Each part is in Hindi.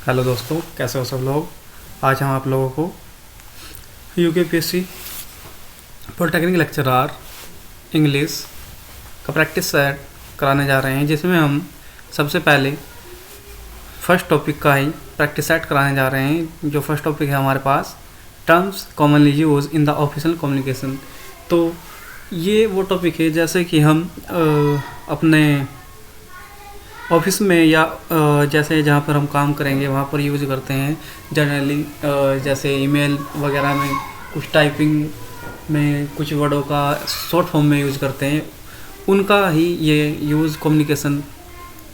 हेलो दोस्तों, कैसे हो सब लोग। आज हम आप लोगों को यूकेपीएससी पॉलिटेक्निक लेक्चरर इंग्लिश का प्रैक्टिस सेट कराने जा रहे हैं, जिसमें हम सबसे पहले फर्स्ट टॉपिक का ही प्रैक्टिस सेट कराने जा रहे हैं। जो फर्स्ट टॉपिक है हमारे पास, terms commonly use in the official communication. तो ये वो टॉपिक है जैसे कि हम अपने ऑफिस में या जैसे जहाँ पर हम काम करेंगे वहाँ पर यूज़ करते हैं जनरली। जैसे ईमेल वगैरह में कुछ टाइपिंग में कुछ वर्डों का शॉर्ट फॉर्म में यूज़ करते हैं, उनका ही ये यूज़ कम्युनिकेशन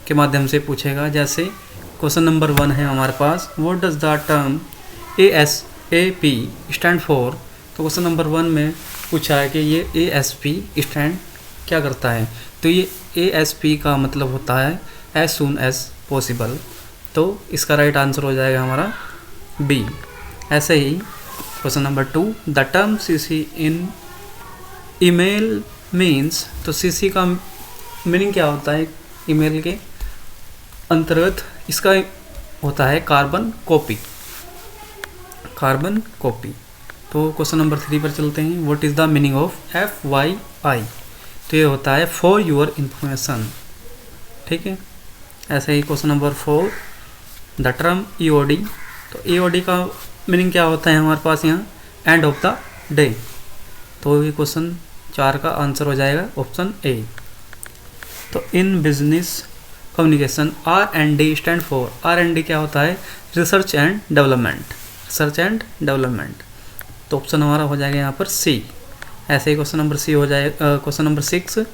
के माध्यम से पूछेगा। जैसे क्वेश्चन नंबर 1 है हमारे पास, what does the term ASAP stand for. तो क्वेश्चन नंबर 1 में पूछा है कि ये ASP स्टैंड क्या करता है। तो ये ASP का मतलब होता है एज सून एज पॉसिबल। तो इसका राइट आंसर हो जाएगा हमारा बी। ऐसे ही question number 2, the term CC in email means. तो CC का मीनिंग क्या होता है ईमेल के अंतर्गत। इसका होता है कार्बन कॉपी, कार्बन कॉपी। तो क्वेश्चन नंबर 3 पर चलते हैं, what is the meaning of FYI। तो ये होता है फॉर योर इंफॉर्मेशन, ठीक है। ऐसे ही question number 4, the term EOD। तो EOD का मीनिंग क्या होता है हमारे पास यहाँ, एंड ऑफ द डे। तो ये क्वेश्चन 4 का आंसर हो जाएगा ऑप्शन ए। तो इन business communication R&D stand for. R&D क्या होता है, research and development, research and development. तो ऑप्शन हमारा हो जाएगा यहाँ पर सी। ऐसे ही क्वेश्चन नंबर सी हो जाएगा। क्वेश्चन नंबर 6,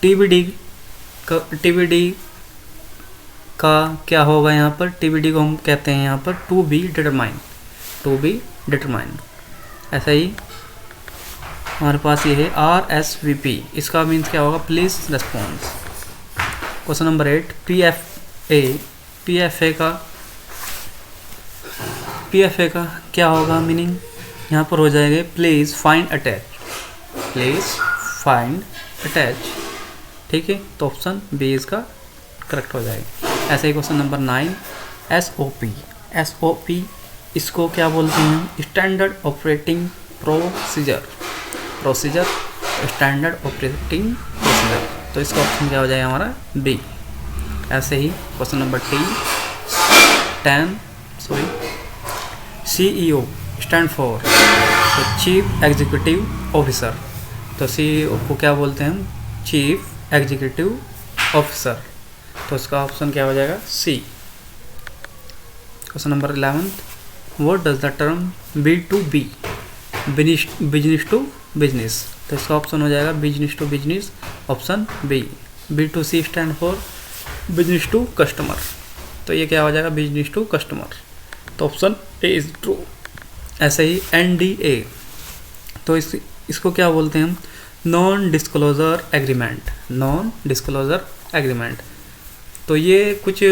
TBD का क्या होगा यहाँ पर। TBD को हम कहते हैं यहाँ पर to be determine, to be determine. ऐसा ही हमारे पास ये है RSVP। इसका मीन्स क्या होगा, please response. Question number 8, PFA का क्या होगा मीनिंग, यहाँ पर हो जाएगा please find attach, please find attach, ठीक है। तो ऑप्शन बी इसका करेक्ट हो जाएगा। ऐसे ही क्वेश्चन नंबर 9, SOP इसको क्या बोलते हैं, standard operating procedure, standard operating procedure. तो इसका ऑप्शन क्या हो जाएगा हमारा बी। ऐसे ही question number 10, CEO stand for chief executive officer. तो CEO को क्या बोलते हैं हम, चीफ एग्जीक्यूटिव ऑफिसर। तो इसका ऑप्शन क्या हो जाएगा C. Question number 11, what does the term B2B, business to business. तो इसका ऑप्शन हो जाएगा business to business, option B. B2C stand for business to customer. तो ये क्या हो जाएगा, बिजनेस टू कस्टमर। तो ऑप्शन ए इज ट्रू। ऐसे ही NDA, तो इसको क्या बोलते हैं हम, non disclosure agreement, non disclosure agreement. तो ये कुछ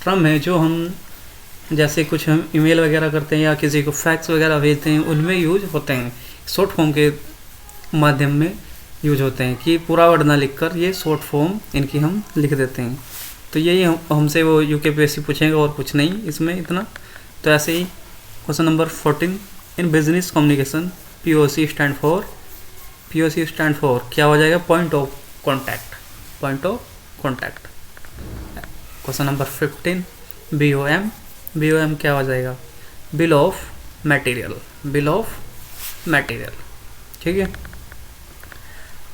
टर्म है जो हम जैसे कुछ हम ईमेल वगैरह करते हैं या किसी को फैक्स वगैरह भेजते हैं, उनमें यूज होते हैं, शॉर्ट फॉर्म के माध्यम में यूज होते हैं कि पूरा वर्ड ना लिखकर ये शॉर्ट फॉर्म इनकी हम लिख देते हैं। तो यही हमसे वो यूकेपीएससी पूछेंगे और कुछ नहीं इसमें इतना। तो ऐसे ही question number 14, in business communication POC stand for क्या हो जाएगा, point of contact, point of contact. Question number 15, BOM क्या हो जाएगा, bill of material, bill of material, ठीक है।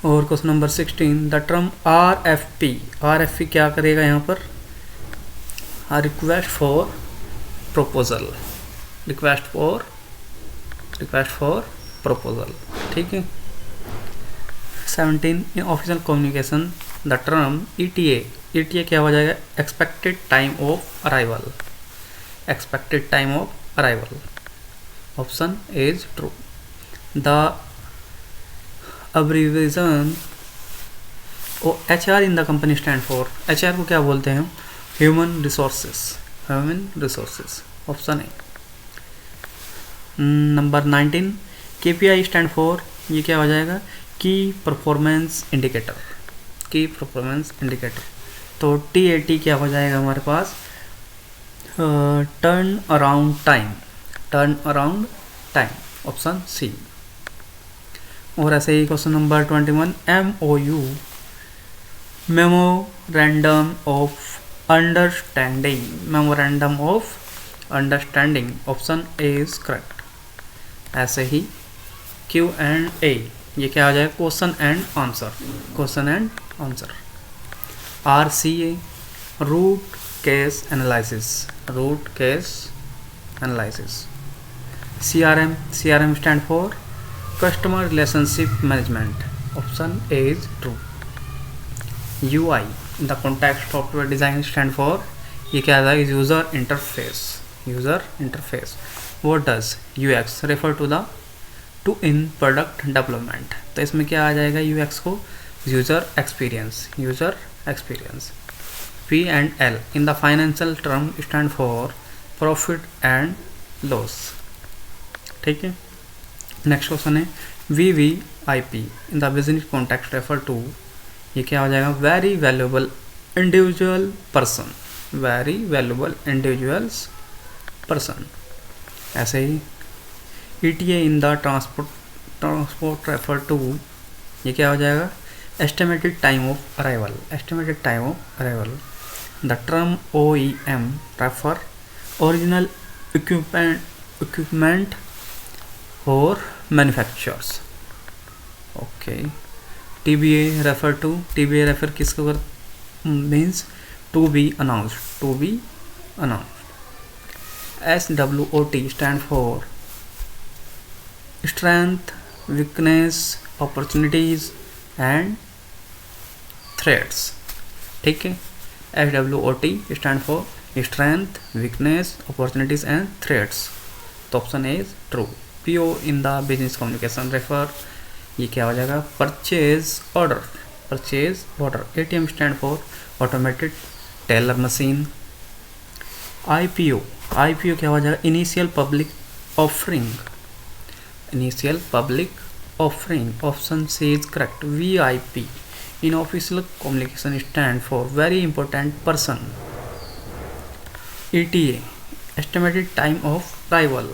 और question number 16, the term RFP क्या करेगा यहाँ पर, request for proposal, request for proposal, ठीक है। 17, in official communication the term ETA क्या हो जाएगा, expected time of arrival, expected time of arrival, option is true. The abbreviation HR in the company stand for, HR को क्या बोलते हैं, human resources, option A. Number 19, KPI stand for, ये क्या हो जाएगा, key performance indicator, key performance indicator. तो TAT क्या हो जाएगा हमारे पास, turn around time, turn around time, option C. और ऐसे ही question number 21, MOU, memorandum of understanding, memorandum of understanding, option A is correct. ऐसे ही Q&A, ये क्या हो जाएगा, question and answer, question and answer. RCA, root case analysis, root case analysis. CRM stand for customer relationship management, option A is true. UI, the context software design stand for, ये क्या है, user interface, user interface. What does UX refer to in product development, तो इसमें क्या आ जाएगा UX को, user experience, user experience. P&L in the financial term stand for profit and loss, ठीक है। नेक्स्ट क्वेश्चन है VVIP in the business context refer to, ये क्या हो जाएगा, very valuable individual person, very valuable individuals person. ऐसे ही ETA in the transport refer to, ये क्या हो जाएगा, estimated time of arrival, estimated time of arrival. The term OEM refer original equipment और मैन्युफैक्चरर्स, ओके। TBA रेफर किसको कर, means to be announced, to be announced. SWOT stand for strength, weakness, opportunities and threats, ठीक है। SWOT stand for strength, weakness, opportunities and threats, तो option A is true. PO in the business communication refer, ये क्या हो जाएगा, purchase order, purchase order. ATM stand for automated teller machine. IPO क्या हो जाएगा, initial public offering, initial public offering, option C is correct. VIP in official communication stand for very important person. ETA estimated time of arrival.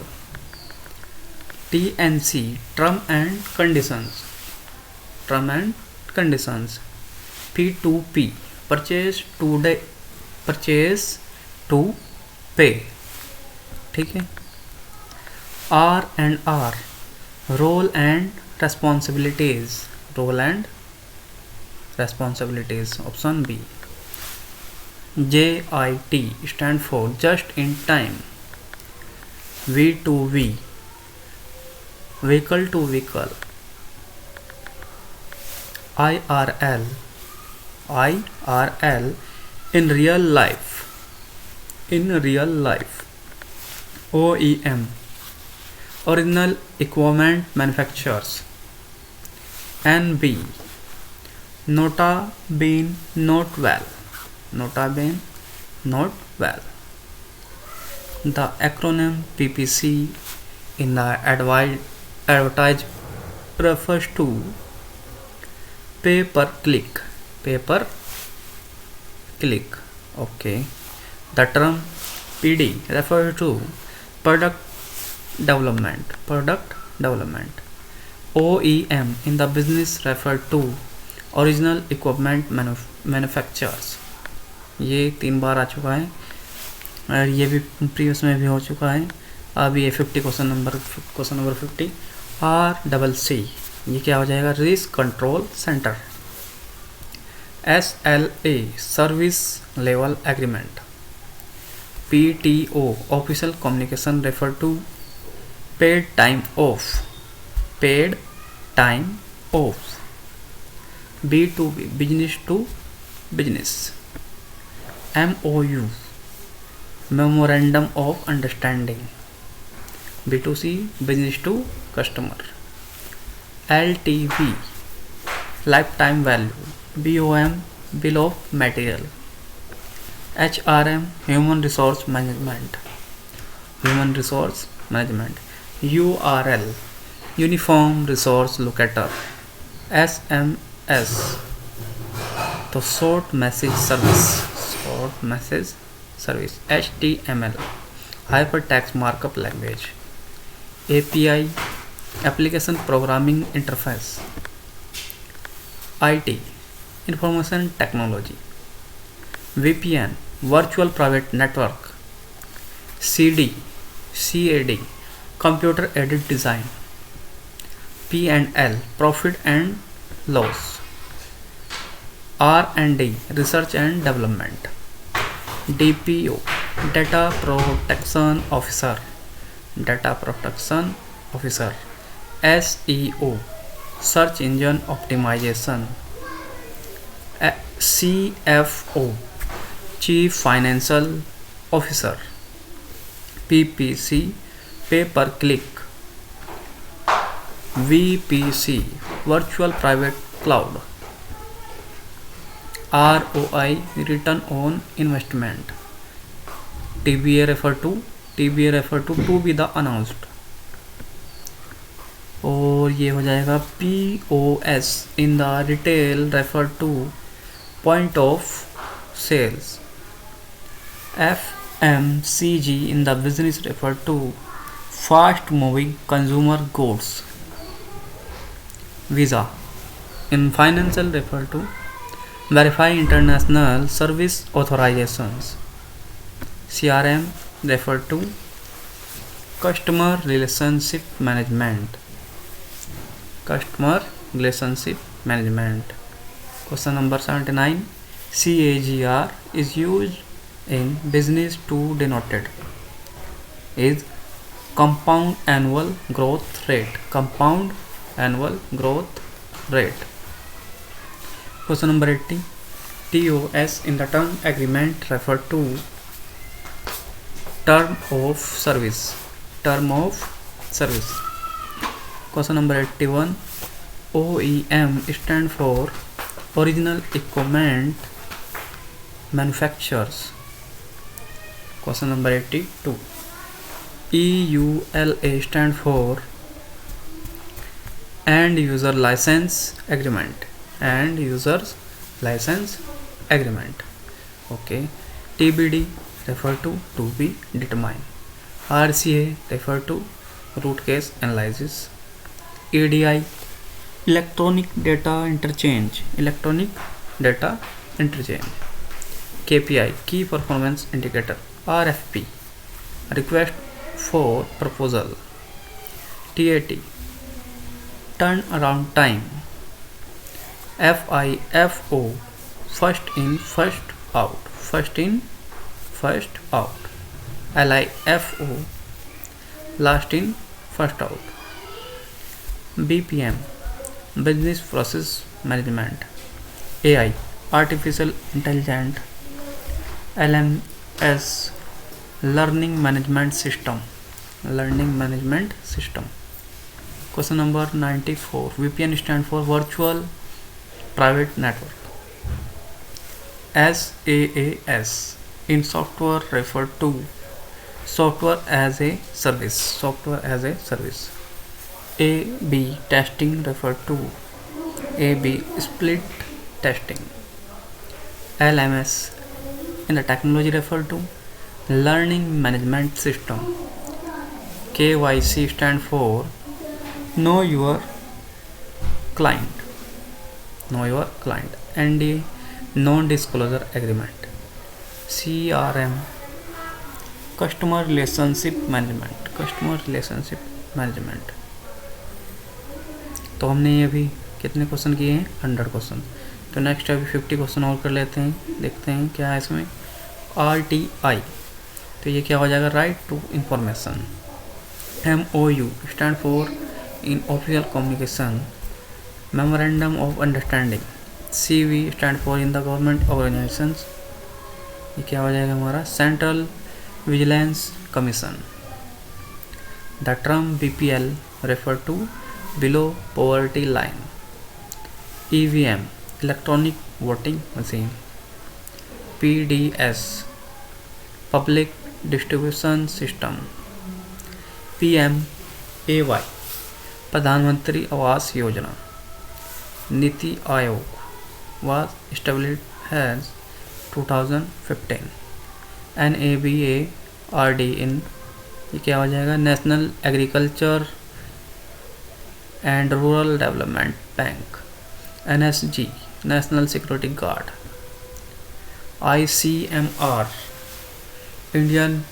TNC term and conditions, term and conditions। P2P purchase to pay, ठीक है। R&R role and responsibilities, role and responsibilities, option B। JIT stand for just in time। V2V vehicle to vehicle। IRL in real life, in real life। OEM original equipment manufacturers। NB nota bene not well, nota bene not well। The acronym PPC in the advertise refers to pay per click, pay per click, okay। The term PD refers to product development, product development। OEM in the business refer to original equipment manufacturers। ये 3 बार आ चुका है और ये भी प्रीवियस में भी हो चुका है। अब ये 50 क्वेश्चन नंबर 50। RCC ये क्या हो जाएगा, risk control centre. SLA service level agreement. PTO official communication refer to paid time off, paid time off. B2B business to business. MOU memorandum of understanding. B2C business to customer. LTV lifetime value. BOM bill of material. HRM human resource management, human resource management. URL uniform resource locator. SMS तो short message service, short message service. HTML, hypertext markup language. API, application programming interface. IT, information technology. VPN, virtual private network. CAD, computer aided design. P&L, profit and loss. R&D, research and development. DPO, data protection officer. SEO, search engine optimization. CFO, chief financial officer. PPC, pay per click. VPC, virtual private cloud. ROI, return on investment. TBA refer to be the announced. और ये हो जाएगा POS in the retail refer to point of sales. FMCG in the business refer to fast moving consumer goods. Visa in financial refer to verify international service authorizations. CRM refer to customer relationship management. Question number 79. CAGR is used in business to denoted is compound annual growth rate. Question number 80. TOS in the term agreement refer to term of service. Question number 81. OEM stand for original equipment manufacturers. Question number 82. EULA stand for end user license agreement. Okay. TBD refer to be determined. RCA refer to root case analysis. EDI, electronic data interchange. KPI, key performance indicator. RFP, request for proposal. TAT, turnaround time. FIFO, first in first out. LIFO, last in first out. BPM, business process management. AI, artificial intelligence. LMS, learning management system. Question number 94. VPN stand for virtual private network. SaaS in software refer to software as a service. A/B testing refer to A/B split testing. LMS in the technology refer to learning management system. KYC stand for know your client. NDA, non-disclosure agreement. CRM, customer relationship management. तो हमने ये अभी कितने क्वेश्चन किए हैं? 100 क्वेश्चन. तो नेक्स्ट अभी 50 क्वेश्चन और कर लेते हैं, देखते हैं क्या है इसमें. RTI, तो ये क्या हो जाएगा? Right to information. MOU stand for in official communication. Memorandum of understanding. CV stand for in the government organisations. ये क्या हो जाएगा हमारा? Central vigilance commission. The term BPL refer to below poverty line. EVM, electronic voting machine. PDS, public distribution system. PMAY, Pradhan Mantri Awas Yojana. NITI Aayog was established as 2015. NABARD इन, ये क्या हो जाएगा, national agriculture and rural development bank. NSG, national security guard. ICMR, Indian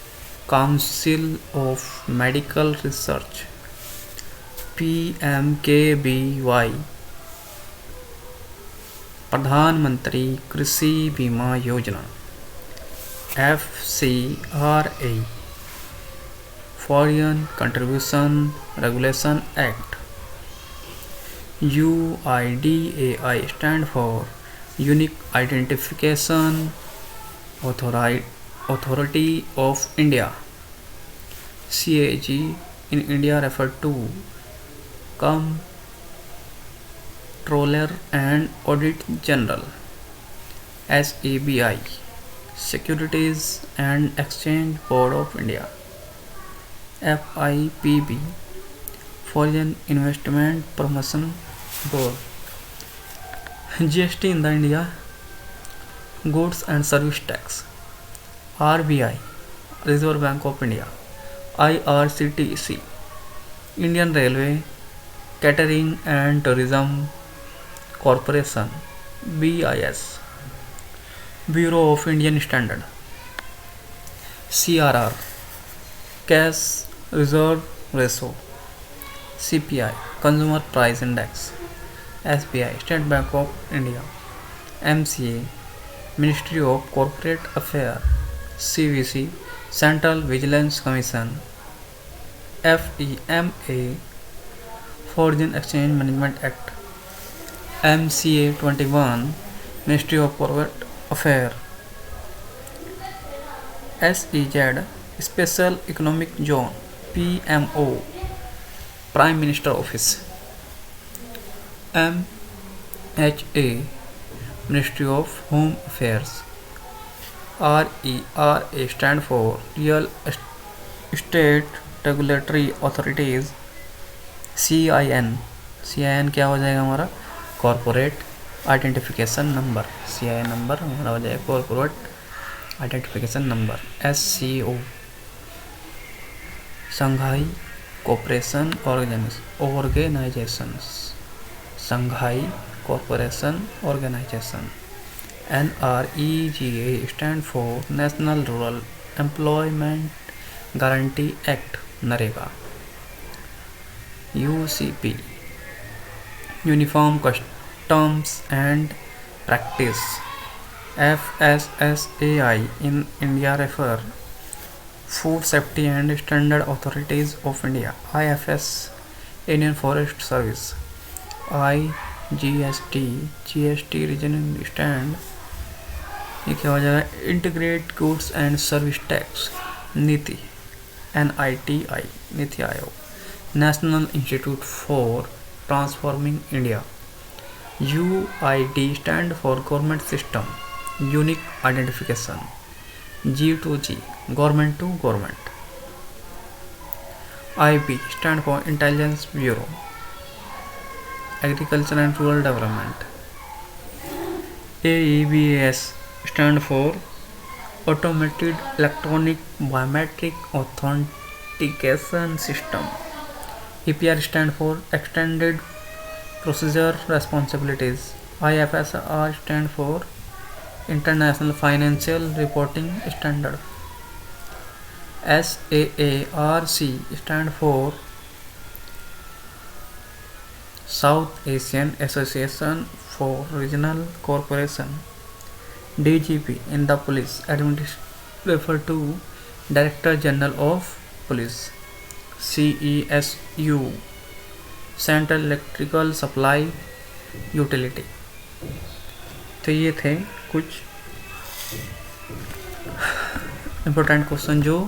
council of medical research. PMKBY, प्रधानमंत्री कृषि बीमा योजना। FCRA, foreign contribution regulation act. UIDAI stand for unique identification authority of India. CAG in India refer to Comptroller and Audit General। SEBI, Securities and Exchange Board of India। FIPB, Foreign Investment Promotion Board। GST in the India, Goods and Service Tax। RBI, Reserve Bank of India। IRCTC, Indian Railway Catering and Tourism Corporation। BIS, Bureau of Indian Standard। CRR, Cash Reserve Ratio। CPI, Consumer Price Index। SBI, State Bank of India। MCA, Ministry of Corporate Affairs। CVC, Central Vigilance Commission। FEMA, Foreign Exchange Management Act। MCA 21, Ministry of Corporate Affairs। SEZ, Special Economic Zone। PMO, Prime Minister Office। MHA, Ministry of Home Affairs। RERA stand for Real Estate Regulatory Authorities। CIN क्या हो जाएगा हमारा, corporate identification number. CIN number हमारा हो जाएगा corporate identification number. SCO, Shanghai cooperation organisations. Shanghai cooperation organisation. NREGA stand for National Rural Employment Guarantee Act, NREGA. UCP, Uniform Customs and Practice। FSSAI in India refer Food Safety and Standard Authorities of India। IFS, Indian Forest Service। GST regional stand, ये क्या हो जाएगा, integrate goods and service tax. NITI, NITI, NITI Aayog. National institute for transforming India. UID stand for government system unique identification. G2G, government to government. IB stand for intelligence bureau. Agriculture and rural development. AEBAS stand for Automated Electronic Biometric Authentication System। EPR stand for Extended Procedure Responsibilities। IFSR stand for International Financial Reporting Standard। SAARC stand for South Asian Association for Regional Cooperation। DGP in the police refer to Director General of Police। CESU, Central Electrical Supply Utility। तो ये थे कुछ इम्पोर्टेंट क्वेश्चन जो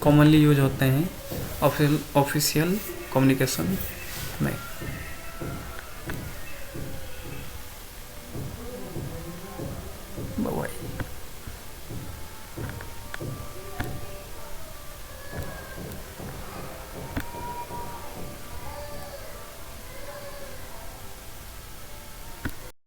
कॉमनली यूज होते हैं ऑफिशियल कम्युनिकेशन